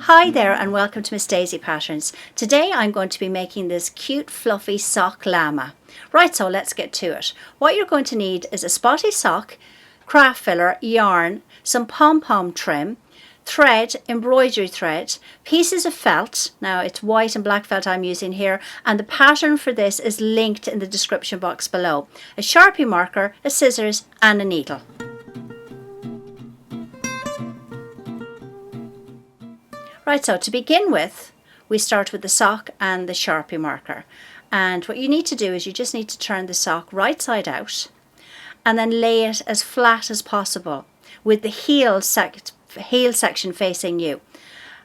Hi there and welcome to Miss Daisy Patterns. Today I'm going to be making this cute fluffy sock llama. Right, so let's get to it. What you're going to need is a spotty sock, craft filler, yarn, some pom-pom trim, thread, embroidery thread, pieces of felt. Now it's white and black felt I'm using here, and the pattern for this is linked in the description box below. A sharpie marker, a scissors and a needle. Right, so to begin with, we start with the sock and the sharpie marker. And what you need to do is you just need to turn the sock right side out and then lay it as flat as possible with the heel section facing you.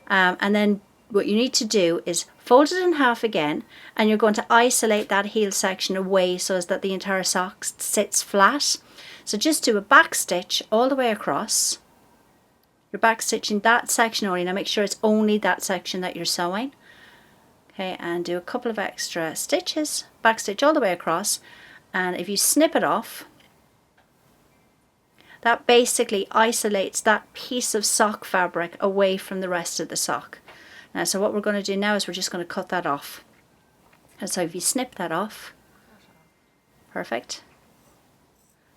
And then what you need to do is fold it in half again, and you're going to isolate that heel section away so as that the entire sock sits flat. So just do a back stitch all the way across. You're back stitching that section only. Now make sure it's only that section that you're sewing. Okay, and do a couple of extra stitches, back stitch all the way across, and if you snip it off, that basically isolates that piece of sock fabric away from the rest of the sock. Now, so what we're going to do now is we're just going to cut that off. And so if you snip that off, perfect.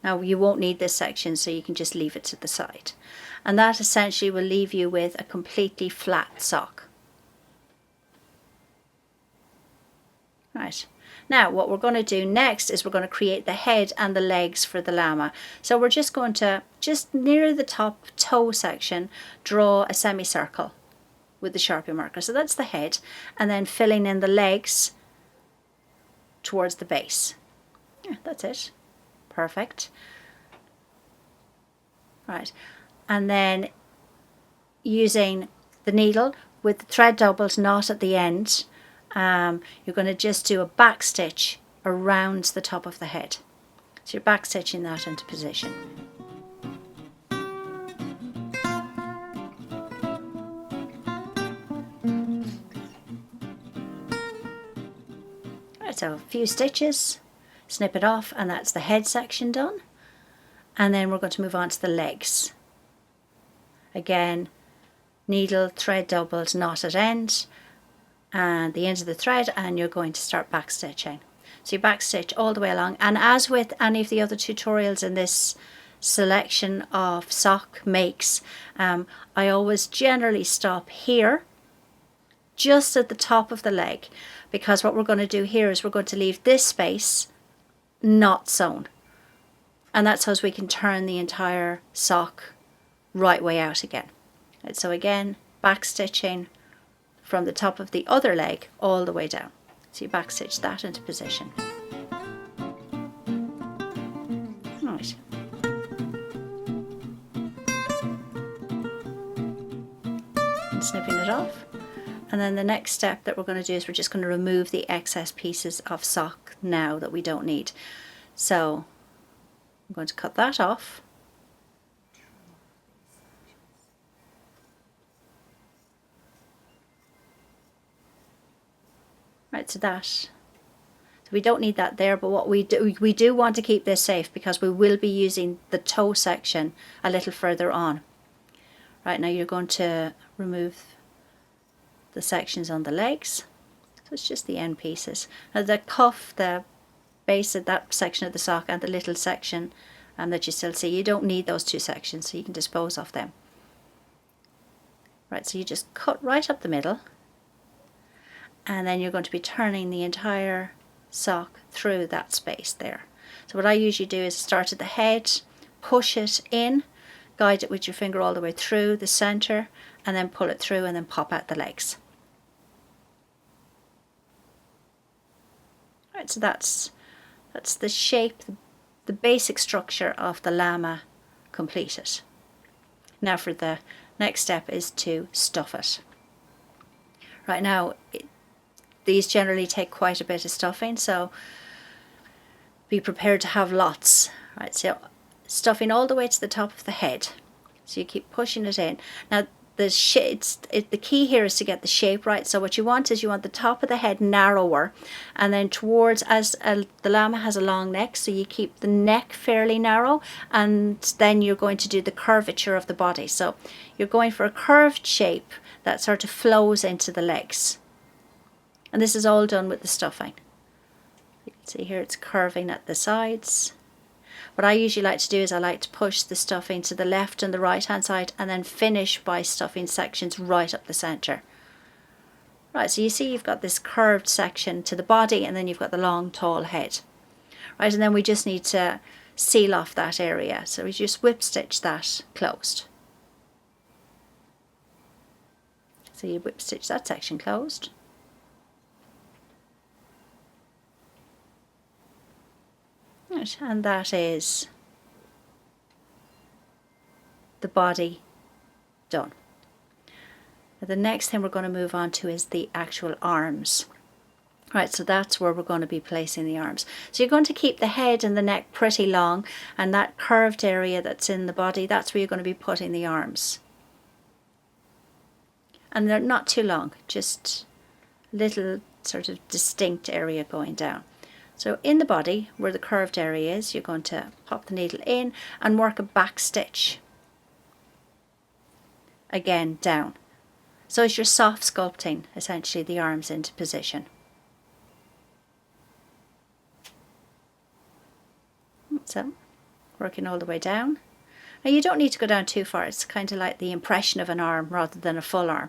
Now you won't need this section, so you can just leave it to the side. And that essentially will leave you with a completely flat sock. Right. Now what we're going to do next is we're going to create the head and the legs for the llama. So we're just going to, just near the top toe section, draw a semicircle with the sharpie marker. So that's the head, and then filling in the legs towards the base. Yeah, that's it. Perfect. Right, and then using the needle with the thread doubled knot at the end, you're going to just do a back stitch around the top of the head. So you're back stitching that into position. Right, so a few stitches, snip it off, and that's the head section done. And then we're going to move on to the legs. Again, needle, thread doubled, knot at end, and the end of the thread, and you're going to start back stitching. So you back stitch all the way along, and as with any of the other tutorials in this selection of sock makes, I always generally stop here, just at the top of the leg, because what we're going to do here is we're going to leave this space not sewn. And that's how we can turn the entire sock right way out again. Right, so again, back stitching from the top of the other leg all the way down. So you back stitch that into position. Right. And snipping it off. And then the next step that we're going to do is we're just going to remove the excess pieces of sock now that we don't need. So I'm going to cut that off. Right, so we don't need that there, but what we do want to keep this safe because we will be using the toe section a little further on. Right, now you're going to remove the sections on the legs. So it's just the end pieces. Now the cuff, the base of that section of the sock, and the little section that you still see, you don't need those two sections, so you can dispose of them. Right, so you just cut right up the middle, and then you're going to be turning the entire sock through that space there. So what I usually do is start at the head, push it in, guide it with your finger all the way through the center, and then pull it through and then pop out the legs. Right, so that's the shape, the basic structure of the llama completed. Now for the next step is to stuff it. Right, now these generally take quite a bit of stuffing, so be prepared to have lots. Right, so stuffing all the way to the top of the head. So you keep pushing it in. Now the key here is to get the shape right. So what you want is you want the top of the head narrower, and then towards, the llama has a long neck, so you keep the neck fairly narrow, and then you're going to do the curvature of the body. So you're going for a curved shape that sort of flows into the legs. And this is all done with the stuffing. You can see here it's curving at the sides. What I usually like to do is I like to push the stuffing to the left and the right hand side, and then finish by stuffing sections right up the center. Right, so you see you've got this curved section to the body, and then you've got the long tall head. Right, and then we just need to seal off that area. So we just whip stitch that closed. So you whip stitch that section closed. Right, and that is the body done. Now the next thing we're going to move on to is the actual arms. Right, so that's where we're going to be placing the arms. So you're going to keep the head and the neck pretty long, and that curved area that's in the body, that's where you're going to be putting the arms. And they're not too long, just a little sort of distinct area going down. So in the body, where the curved area is, you're going to pop the needle in and work a back stitch. Again, down. So as you're soft sculpting, essentially, the arms into position. So, working all the way down. Now you don't need to go down too far, it's kind of like the impression of an arm rather than a full arm.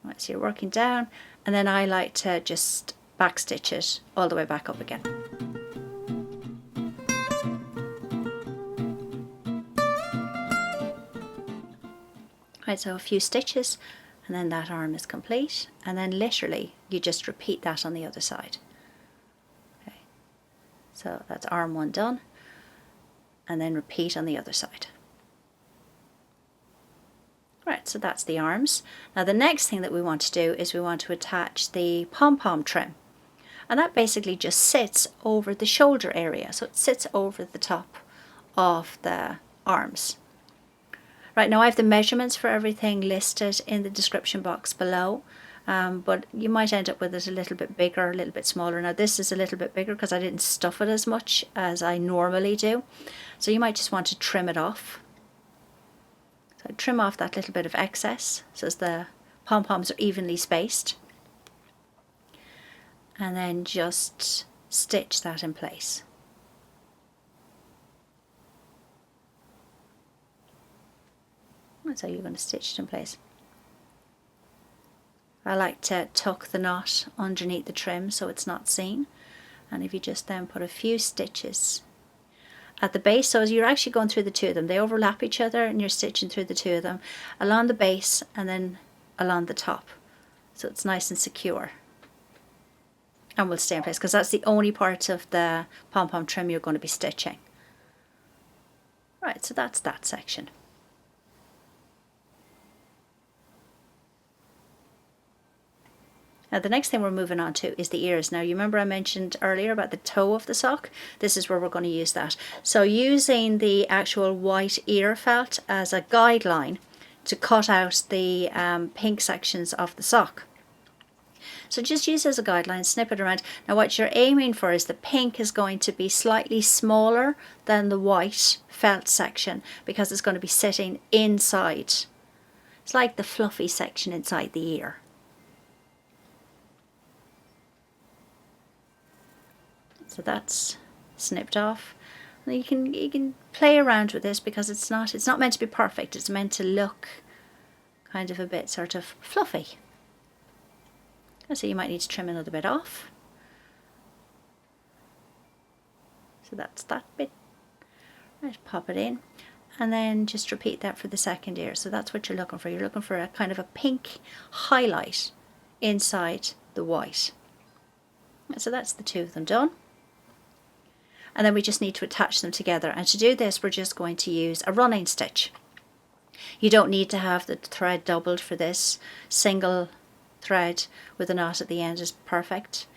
Right, so you're working down, and then I like to just back stitch it all the way back up again. Right, so a few stitches, and then that arm is complete, and then literally you just repeat that on the other side. Okay, so that's arm one done, and then repeat on the other side. Right, so that's the arms. Now the next thing that we want to do is we want to attach the pom-pom trim. And that basically just sits over the shoulder area. So it sits over the top of the arms. Right, now I have the measurements for everything listed in the description box below. But you might end up with it a little bit bigger, a little bit smaller. Now this is a little bit bigger because I didn't stuff it as much as I normally do. So you might just want to trim it off. So trim off that little bit of excess so as the pom-poms are evenly spaced. And then just stitch that in place. That's how you're going to stitch it in place. I like to tuck the knot underneath the trim so it's not seen. And if you just then put a few stitches at the base, so as you're actually going through the two of them, they overlap each other and you're stitching through the two of them along the base and then along the top. So it's nice and secure. And will stay in place because that's the only part of the pom-pom trim you're going to be stitching. Right, so that's that section. Now the next thing we're moving on to is the ears. Now you remember I mentioned earlier about the toe of the sock? This is where we're going to use that. So using the actual white ear felt as a guideline to cut out the pink sections of the sock. So just use it as a guideline, snip it around. Now what you're aiming for is the pink is going to be slightly smaller than the white felt section because it's going to be sitting inside. It's like the fluffy section inside the ear. So that's snipped off. And you can play around with this because it's not meant to be perfect. It's meant to look kind of a bit sort of fluffy. So you might need to trim another bit off. So that's that bit. Right, pop it in. And then just repeat that for the second ear. So that's what you're looking for. You're looking for a kind of a pink highlight inside the white. So that's the two of them done. And then we just need to attach them together. And to do this, we're just going to use a running stitch. You don't need to have the thread doubled for this. Single thread with a knot at the end is perfect.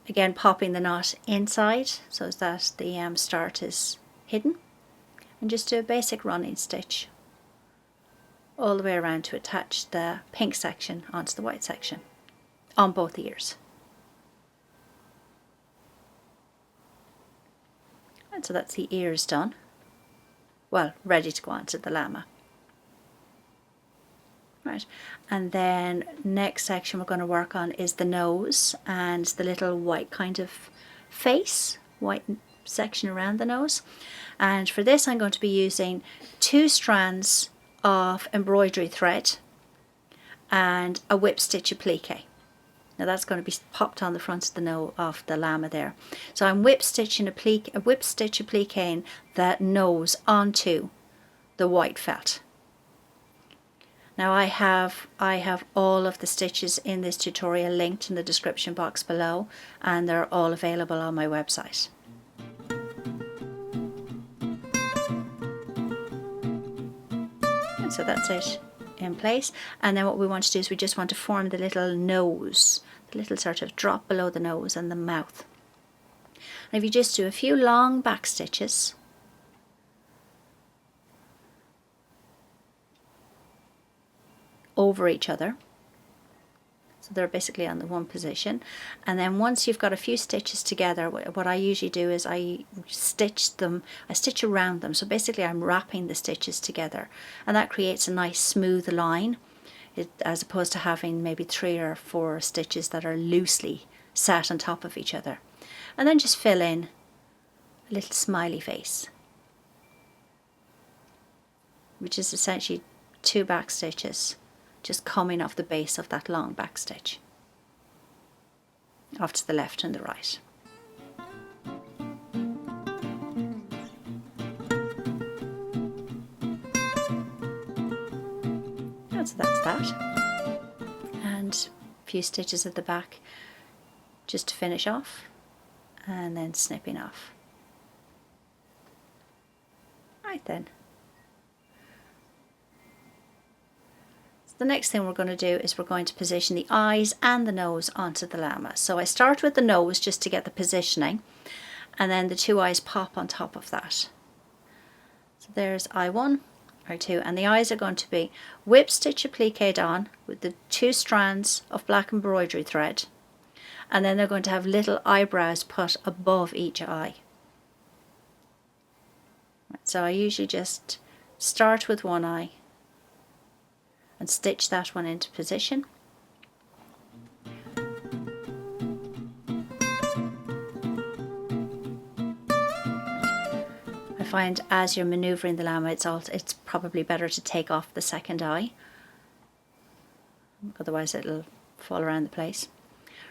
Again, popping the knot inside so that the start is hidden. And just do a basic running stitch all the way around to attach the pink section onto the white section on both ears. And so that's the ears done. Well, ready to go onto the llama. Right, and then next section we're going to work on is the nose and the little white kind of face, white section around the nose. And for this I'm going to be using 2 strands of embroidery thread and a whip stitch applique. Now that's going to be popped on the front of the nose of the llama there. So I'm whip stitch appliquing the nose onto the white felt. Now I have all of the stitches in this tutorial linked in the description box below, and they're all available on my website. And so that's it in place, and then what we want to do is we just want to form the little nose, the little sort of drop below the nose and the mouth. And if you just do a few long back stitches, over each other, so they're basically on the one position, and then once you've got a few stitches together, what I usually do is I stitch around them. So basically I'm wrapping the stitches together, and that creates a nice smooth line, as opposed to having maybe 3 or 4 stitches that are loosely sat on top of each other. And then just fill in a little smiley face, which is essentially 2 back stitches just coming off the base of that long back stitch, off to the left and the right. And so that's that. And a few stitches at the back just to finish off, and then snipping off. Right then. The next thing we're going to do is we're going to position the eyes and the nose onto the llama. So I start with the nose just to get the positioning, and then the 2 eyes pop on top of that. So there's eye 1, eye 2, and the eyes are going to be whip stitch appliqued on with the 2 strands of black embroidery thread, and then they're going to have little eyebrows put above each eye. So I usually just start with one eye and stitch that one into position. I find as you're manoeuvring the llama, it's probably better to take off the second eye, otherwise it'll fall around the place.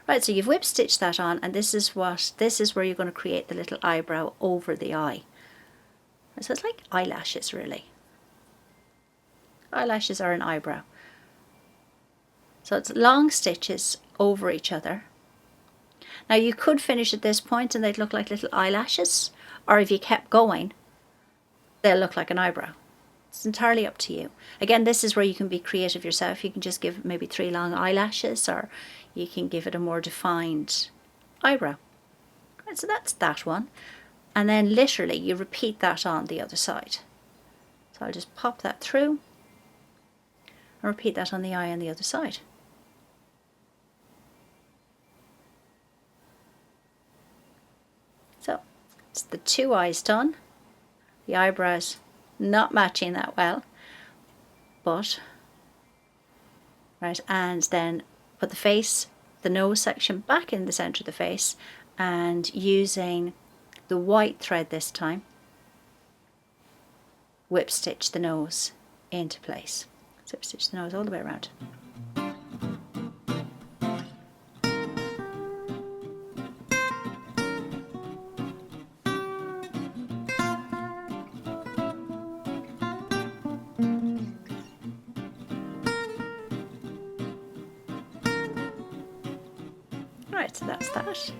Right, so you've whip stitched that on, and this is where you're going to create the little eyebrow over the eye. So it's like eyelashes, really. Eyelashes are an eyebrow. So it's long stitches over each other. Now you could finish at this point and they'd look like little eyelashes, or if you kept going, they'll look like an eyebrow. It's entirely up to you. Again, this is where you can be creative yourself. You can just give maybe 3 long eyelashes, or you can give it a more defined eyebrow. Right, so that's that one. And then literally you repeat that on the other side. So I'll just pop that through and repeat that on the eye on the other side. So it's the 2 eyes done. The eyebrows not matching that well, but right, and then put the face, the nose section back in the center of the face, and using the white thread this time, whip stitch the nose into place. Zip stitch the nose all the way around. Right, so that's that.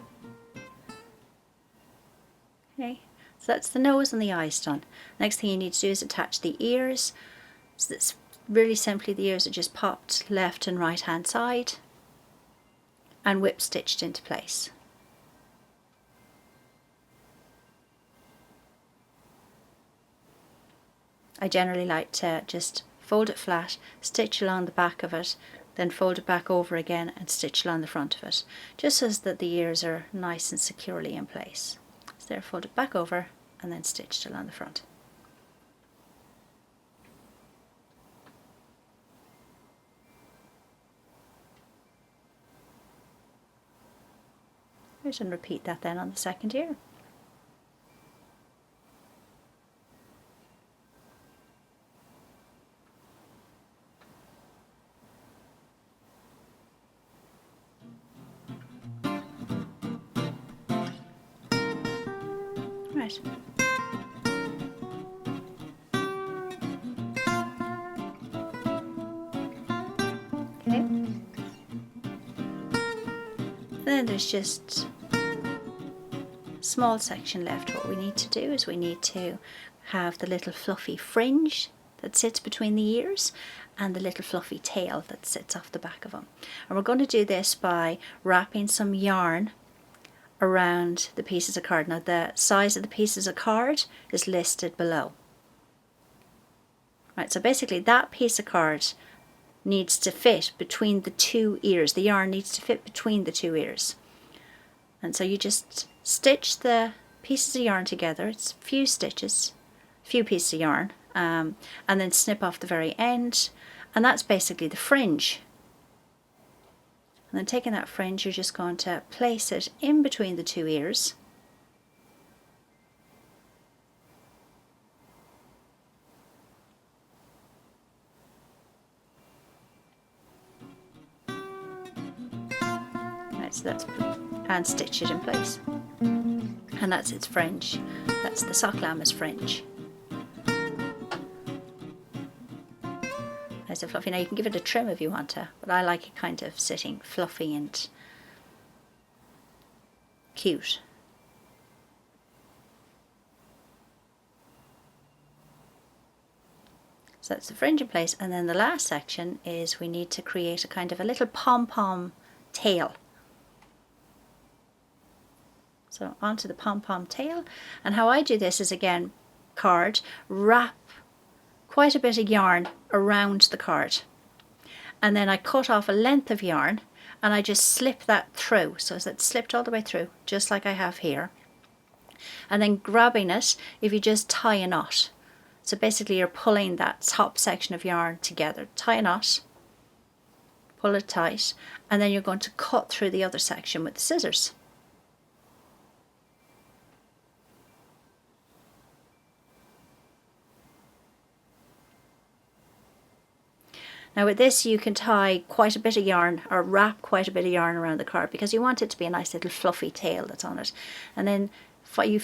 Okay, so that's the nose and the eyes done. Next thing you need to do is attach the ears. So that's really simply, the ears are just popped left and right hand side and whip stitched into place. I generally like to just fold it flat, stitch along the back of it, then fold it back over again and stitch along the front of it, just so that the ears are nice and securely in place. So there, fold it back over and then stitched along the front. And repeat that then on the second ear. Right. Okay. Then there's just small section left. What we need to do is we need to have the little fluffy fringe that sits between the ears and the little fluffy tail that sits off the back of them. And we're going to do this by wrapping some yarn around the pieces of card. Now the size of the pieces of card is listed below. Right, so basically that piece of card needs to fit between the two ears. The yarn needs to fit between the two ears. And so you just stitch the pieces of yarn together. It's a few stitches, a few pieces of yarn, and then snip off the very end, and that's basically the fringe. And then taking that fringe, you're just going to place it in between the two ears. Right, so that's, and stitch it in place. And that's its fringe. That's the Sock Llama's fringe. Nice and fluffy. Now you can give it a trim if you want to, but I like it kind of sitting fluffy and cute. So that's the fringe in place, and then the last section is we need to create a kind of a little pom-pom tail. So onto the pom-pom tail, and how I do this is, again, card, wrap quite a bit of yarn around the card, and then I cut off a length of yarn and I just slip that through, so it's slipped all the way through, just like I have here. And then grabbing it, if you just tie a knot, so basically you're pulling that top section of yarn together, tie a knot, pull it tight, and then you're going to cut through the other section with the scissors. Now with this you can tie quite a bit of yarn, or wrap quite a bit of yarn around the card, because you want it to be a nice little fluffy tail that's on it. And then you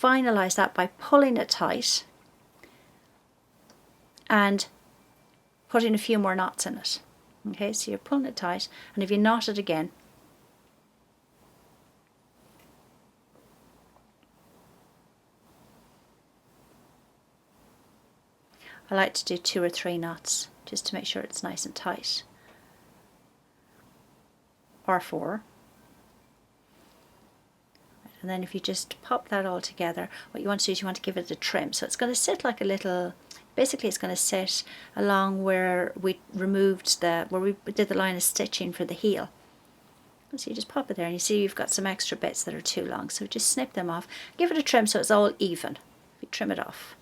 finalise that by pulling it tight and putting a few more knots in it. Okay, so you're pulling it tight, and if you knot it again, I like to do 2 or 3 knots just to make sure it's nice and tight, or 4. And then if you just pop that all together, what you want to do is you want to give it a trim. So it's going to sit like a little, basically it's going to sit along where we removed where we did the line of stitching for the heel. So you just pop it there, and you see you've got some extra bits that are too long, so just snip them off. Give it a trim so it's all even. You trim it off.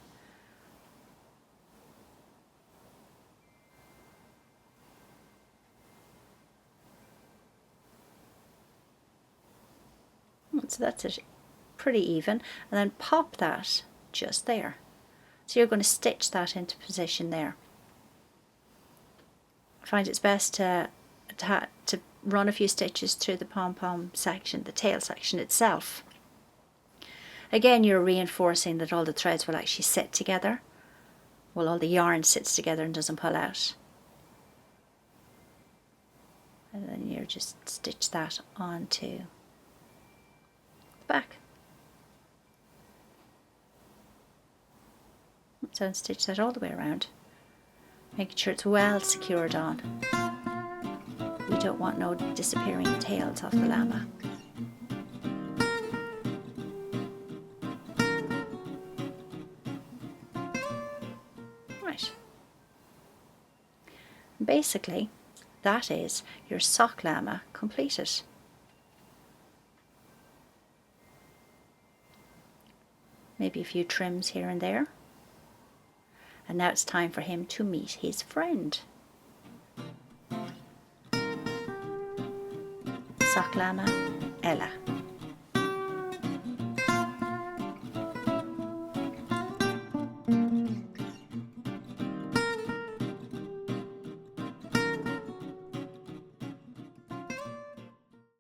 So that's it, pretty even, and then pop that just there. So you're going to stitch that into position there. I find it's best to run a few stitches through the pom-pom section, the tail section itself. Again, you're reinforcing that all the threads will actually sit together. Well, all the yarn sits together and doesn't pull out. And then you just stitch that onto back. So and stitch that all the way around, making sure it's well secured on. We don't want no disappearing tails off the llama. Right. Basically, that is your sock llama completed. Maybe a few trims here and there. And now it's time for him to meet his friend. Sock llama Ella.